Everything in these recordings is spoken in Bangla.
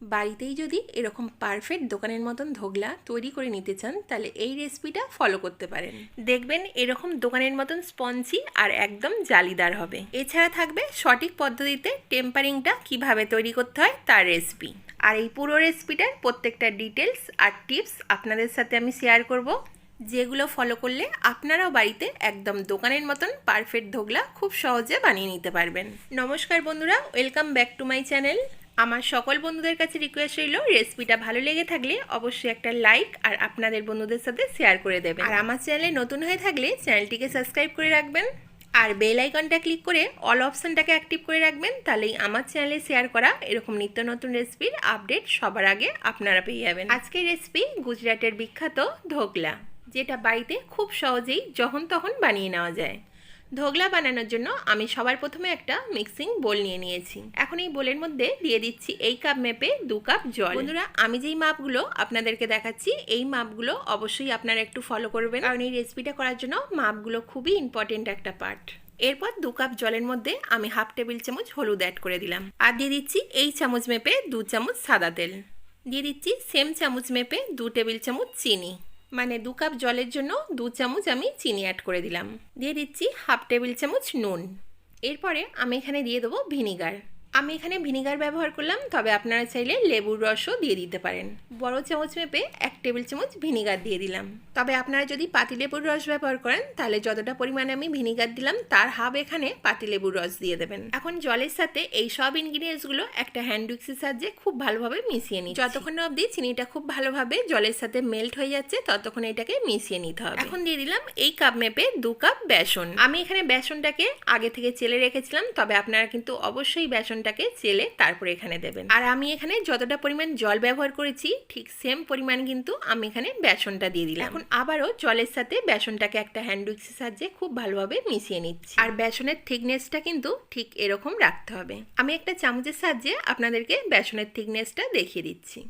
বাড়িতেই যদি এরকম পারফেক্ট দোকানের মতন ধোগলা তৈরি করে নিতে চান তাহলে এই রেসিপিটা ফলো করতে পারেন। দেখবেন এরকম দোকানের মতন স্পঞ্জি আর একদম জালিদার হবে। এছাড়া থাকবে সঠিক পদ্ধতিতে টেম্পারিংটা কিভাবে তৈরি করতে হয় তার রেসিপি। আর এই পুরো রেসিপিটার প্রত্যেকটা ডিটেলস আর টিপস আপনাদের সাথে আমি শেয়ার করব, যেগুলো ফলো করলে আপনারাও বাড়িতে একদম দোকানের মতন পারফেক্ট ধোগলা খুব সহজে বানিয়ে নিতে পারবেন। নমস্কার বন্ধুরা, welcome back to my channel. আমার সকল বন্ধুদের কাছে রিকোয়েস্ট রইল, রেসিপিটা ভালো লেগে থাকলে অবশ্যই একটা লাইক আর আপনাদের বন্ধুদের সাথে শেয়ার করে দেবেন। আর আমার চ্যানেলে নতুন হয়ে থাকলে চ্যানেলটিকে সাবস্ক্রাইব করে রাখবেন আর বেল আইকনটা ক্লিক করে অল অপশনটাকে অ্যাক্টিভ করে রাখবেন। তাহলেই আমার চ্যানেলে শেয়ার করা এরকম নিত্য নতুন রেসিপির আপডেট সবার আগে আপনারা পেয়ে যাবেন। আজকের রেসিপি গুজরাটের বিখ্যাত ধোকলা, যেটা বাড়িতে খুব সহজেই যখন তখন বানিয়ে নেওয়া যায়। ধোকলা বানানোর জন্য আমি সবার প্রথমে একটা মিক্সিং বোল নিয়ে নিয়েছি। এখন এই বোলের মধ্যে দিয়ে দিচ্ছি এই কাপ মেপে 2 কাপ জল। বন্ধুরা, আমি যেই মাপগুলো আপনাদেরকে দেখাচ্ছি এই মাপগুলো অবশ্যই আপনারা একটু ফলো করবেন, কারণ এই রেসিপিটা করার জন্য মাপগুলো খুবই ইম্পর্টেন্ট একটা পার্ট। এরপর 2 কাপ জলের মধ্যে আমি হাফ টেবিল চামচ হলুদ অ্যাড করে দিলাম, আর দিয়ে দিচ্ছি এই চামচ মেপে 2 চামচ সাদা তেল। দিয়ে দিচ্ছি সেম চামচ মেপে 2 টেবিল চামচ চিনি, মানে 2 কাপ জলের জন্য 2 চামচ আমি চিনি অ্যাড করে দিলাম। দিয়ে দিচ্ছি হাফ টেবিল চামচ নুন। এরপরে আমি এখানে দিয়ে দেবো ভিনিগার। আমি এখানে ভিনিগার ব্যবহার করলাম, তবে আপনারা চাইলে লেবুর রসও দিয়ে দিতে পারেন। বড় চামচ মেপে 1 টেবিল চামচ ভিনিগার দিয়ে দিলাম। তবে আপনারা যদি পাতিলেবুর রস ব্যবহার করেন তাহলে যতটা পরিমাণে আমি ভিনিগার দিলাম তার হাফ এখানে পাতিলেবুর রস দিয়ে দেবেন। এখন জলের সাথে এই সব ইনগ্রিডিয়েন্টসগুলো একটা হ্যান্ড উইক্সের সাহায্যে খুব ভালোভাবে মিশিয়ে নিই। যতক্ষণ অবধি চিনিটা খুব ভালোভাবে জলের সাথে মেল্ট হয়ে যাচ্ছে ততক্ষণ এটাকে মিশিয়ে নিতে হবে। এখন দিয়ে দিলাম এই কাপ মেপে 2 কাপ বেসন। আমি এখানে বেসনটাকে আগে থেকে চেলে রেখেছিলাম, তবে আপনারা কিন্তু অবশ্যই বেসনটাকে চেলে তারপরে এখানে দেবেন। আর আমি এখানে যতটা পরিমাণ জল ব্যবহার করেছি ঠিক সেম পরিমাণ কিন্তু আমি এখানে বেসনটা দিয়ে দিলাম। এখন আবারও জলের সাথে বেসনটাকে একটা হ্যান্ড উইক্সের সাহায্যে খুব ভালোভাবে মিশিয়ে নিচ্ছি। আর বেসনের থিকনেসটা কিন্তু ঠিক এরকম রাখতে হবে। আমি একটা চামচের সাহায্যে আপনাদেরকে বেসনের থিকনেসটা দেখিয়ে দিচ্ছি।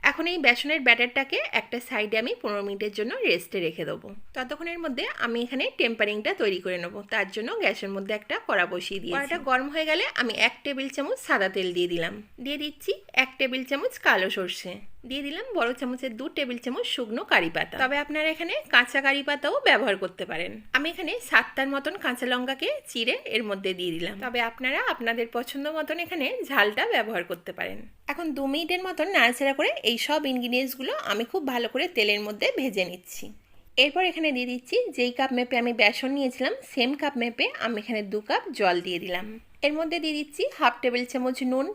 এখন এই বেসনের ব্যাটারটাকে একটা সাইডে আমি 15 মিনিটের জন্য রেস্টে রেখে দেবো। ততক্ষণের মধ্যে আমি এখানে টেম্পারিংটা তৈরি করে নেবো। তার জন্য গ্যাসের মধ্যে একটা কড়া বসিয়ে দিয়েছি। কড়াটা গরম হয়ে গেলে আমি 1 টেবিল চামচ সাদা তেল দিয়ে দিলাম। দিয়ে দিচ্ছি 1 টেবিল চামচ কালো সর্ষে। দিয়ে দিলাম বড় চামচের 2 টেবিল চামচ শুকনো কারি পাতা। তবে আপনারা এখানে কাঁচা কারি পাতাও ব্যবহার করতে পারেন। আমি এখানে 7টার মতন কাঁচা লঙ্কাকে চিড়ে এর মধ্যে দিয়ে দিলাম। তবে আপনারা আপনাদের পছন্দ মতন এখানে ঝালটা ব্যবহার করতে পারেন। এখন 2 মিনিটের মতন নাড়াচাড়া করে এই সব ইনগ্রিডিয়েন্টসগুলো আমি খুব ভালো করে তেলের মধ্যে ভেজে নিচ্ছি। এরপর এখানে দিয়ে দিচ্ছি যেই কাপ মেপে আমি বেসন নিয়েছিলাম সেম কাপ মেপে আমি এখানে 2 কাপ জল দিয়ে দিলাম। এর মধ্যে দিয়ে দিচ্ছি হাফ টেবিল চামচ নুন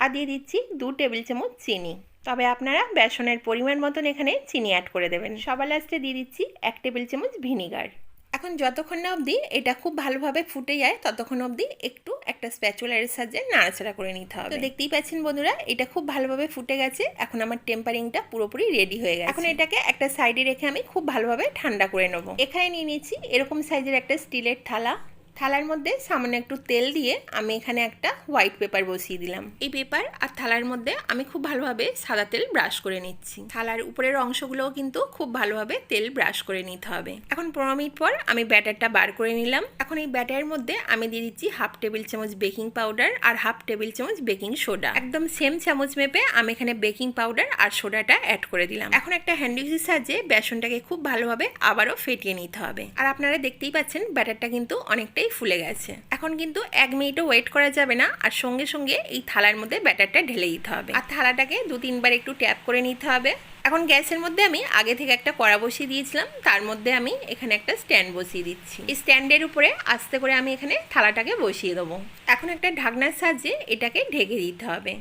আর দিয়ে দিচ্ছি 2 টেবিল চামচ চিনি। তবে আপনারা বেসনের পরিমাণ মতন এখানে চিনি অ্যাড করে দেবেন। সবার লাস্টে দিয়ে দিচ্ছি 1 টেবিল চামচ ভিনিগার। এখন যতক্ষণ না অবধি এটা খুব ভালোভাবে ফুটে যায় ততক্ষণ অবধি একটু একটা স্প্যাচুলার সাহায্যে নাড়াচাড়া করে নিতে হবে। তো দেখতেই পাচ্ছেন বন্ধুরা, এটা খুব ভালোভাবে ফুটে গেছে। এখন আমার টেম্পারিংটা পুরোপুরি রেডি হয়ে গেছে। এখন এটাকে একটা সাইডে রেখে আমি খুব ভালোভাবে ঠান্ডা করে নেবো। এখানে নিয়ে নিয়েছি এরকম সাইজের একটা স্টিলের থালা। থালার মধ্যে সামান্য একটু তেল দিয়ে আমি এখানে একটা হোয়াইট পেপার বসিয়ে দিলাম। এই পেপার আর থালার মধ্যে আমি খুব ভালোভাবে সাদা তেল ব্রাশ করে নিচ্ছি। থালার উপরের অংশগুলোও কিন্তু খুব ভালোভাবে তেল ব্রাশ করে নিতে হবে। এখন 15 মিনিট পর আমি ব্যাটারটা বার করে নিলাম। এখন এই ব্যাটারের মধ্যে আমি দিয়ে দিচ্ছি হাফ টেবিল চামচ বেকিং পাউডার আর হাফ টেবিল চামচ বেকিং সোডা। একদম সেম চামচ মেপে আমি এখানে বেকিং পাউডার আর সোডাটা অ্যাড করে দিলাম। এখন একটা হ্যান্ড উইক্সের সাহায্যে বেসনটাকে খুব ভালোভাবে আবারও ফেটিয়ে নিতে হবে। আর আপনারা দেখতেই পাচ্ছেন ব্যাটারটা কিন্তু অনেকটাই ফুলে গেছে। এখন কিন্তু 1 মিনিটও ওয়েট করা যাবে না, আর সঙ্গে সঙ্গে এই থালার মধ্যে ব্যাটারটা ঢেলে দিতে হবে আর থালাটাকে 2-3 বার একটু ট্যাপ করে নিতে হবে। এখন গ্যাসের মধ্যে আমি আগে থেকে একটা কড়া বসিয়ে দিয়েছিলাম, তার মধ্যে আমি এখানে একটা স্ট্যান্ড বসিয়ে দিচ্ছি। এই স্ট্যান্ডের উপরে আস্তে করে আমি এখানে থালাটাকে বসিয়ে দেবো। এখন একটা ঢাকনার সাহায্যে এটাকে ঢেকে দিতে হবে।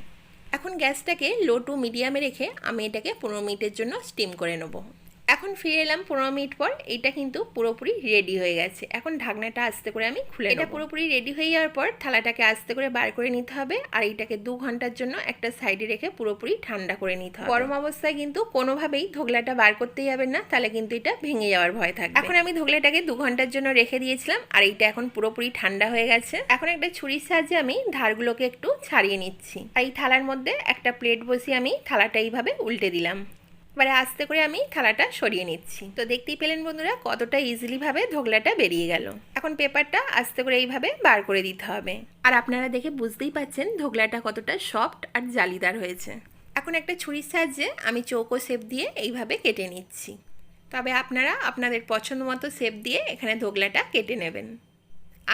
এখন গ্যাসটাকে লো টু মিডিয়ামে রেখে আমি এটাকে 15 মিনিটের জন্য স্টিম করে নেবো। এখন ফিরে এলাম 15 মিনিট পর। এটা কিন্তু পুরোপুরি রেডি হয়ে গেছে। এখন ঢাকনাটা আস্তে করে আমি খুলে নেব। এটা পুরোপুরি রেডি হয়ে যাওয়ার পর থালাটাকে আস্তে করে বার করে নিতে হবে আর এইটাকে 2 ঘন্টার জন্য একটা সাইডে রেখে পুরোপুরি ঠান্ডা করে নিতে হবে। গরম অবস্থায় কিন্তু কোনোভাবেই ধোকলাটা বার করতেই যাবেন না, তাহলে কিন্তু এটা ভেঙে যাওয়ার ভয় থাকবে। এখন আমি ধোকলাটাকে 2 ঘন্টার জন্য রেখে দিয়েছিলাম আর এইটা এখন পুরোপুরি ঠান্ডা হয়ে গেছে। এখন একটা ছুরির সাহায্যে আমি ধারগুলোকে একটু ছাড়িয়ে নিচ্ছি। আর এই থালার মধ্যে একটা প্লেট বসিয়ে আমি থালাটা এইভাবে উল্টে দিলাম। এবারে আস্তে করে আমি থালাটা সরিয়ে নিচ্ছি। তো দেখতেই পেলেন বন্ধুরা কতটা ইজিলিভাবে ধোকলাটা বেরিয়ে গেল। এখন পেপারটা আস্তে করে এইভাবে বার করে দিতে হবে। আর আপনারা দেখে বুঝতেই পাচ্ছেন ধোকলাটা কতটা সফট আর জালিদার হয়েছে। এখন একটা ছুরির সাহায্যে আমি চৌকো শেপ দিয়ে এইভাবে কেটে নিচ্ছি। তবে আপনারা আপনাদের পছন্দ মতো শেপ দিয়ে এখানে ধোকলাটা কেটে নেবেন।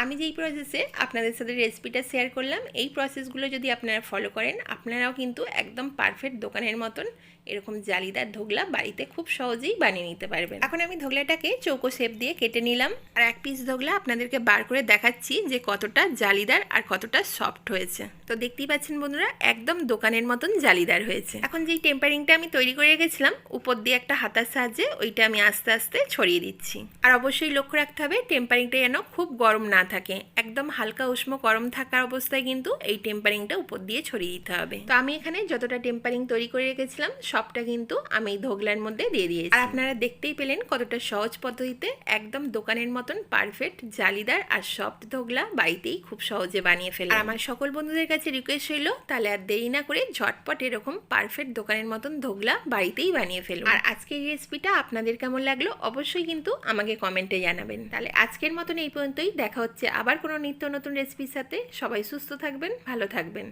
আমি যেই প্রসেসে আপনাদের সাথে রেসিপিটা শেয়ার করলাম, এই প্রসেসগুলো যদি আপনারা ফলো করেন, আপনারাও কিন্তু একদম পারফেক্ট দোকানের মতন এরকম জালিদার ধোকলা বাড়িতে খুব সহজেই বানিয়ে নিতে পারবেন। এখন আমি ধোকলাটাকে চৌকো শেপ দিয়ে কেটে নিলাম, আর এক পিস ধোকলা আপনাদেরকে বার করে দেখাচ্ছি যে কতটা জালিদার আর কতটা সফট হয়েছে। তো দেখতেই পাচ্ছেন বন্ধুরা একদম দোকানের মতন জালিদার হয়েছে। এখন যেই টেম্পারিংটা আমি তৈরি করে রেখেছিলাম উপর দিয়ে একটা হাতার সাহায্যে ওইটা আমি আস্তে আস্তে ছড়িয়ে দিচ্ছি। আর অবশ্যই লক্ষ্য রাখতে হবে টেম্পারিংটা যেন খুব গরম না থাকে, একদম হালকা উষ্ণ গরম থাকার অবস্থায় কিন্তু এই টেম্পারিংটা উপর দিয়ে ছড়িয়ে দিতে হবে। তো আমি এখানে যতটা টেম্পারিং তৈরি করে রেখেছিলাম সবটা কিন্তু আমি এই ধোকলার মধ্যে দিয়ে দিয়েছি। আর আপনারা দেখতেই পেলেন কতটা সহজ পদ্ধতিতে একদম দোকানের মতন পারফেক্ট জালিদার আর সফট ধোকলা বাড়িতেই খুব সহজে বানিয়ে ফেললাম। আর আমার সকল বন্ধুদের কাছে রিকোয়েস্ট হইলো তাহলে আর দেরি না করে ঝটপট এরকম পারফেক্ট দোকানের মতন ধোকলা বাড়িতেই বানিয়ে ফেলুন। আর আজকের এই রেসিপিটা আপনাদের কেমন লাগলো অবশ্যই কিন্তু আমাকে কমেন্টে জানাবেন। তাহলে আজকের মতন এই পর্যন্তই, দেখা হচ্ছে আবার কোনো নিত্য নতুন রেসিপির সাথে। সবাই সুস্থ থাকবেন, ভালো থাকবেন।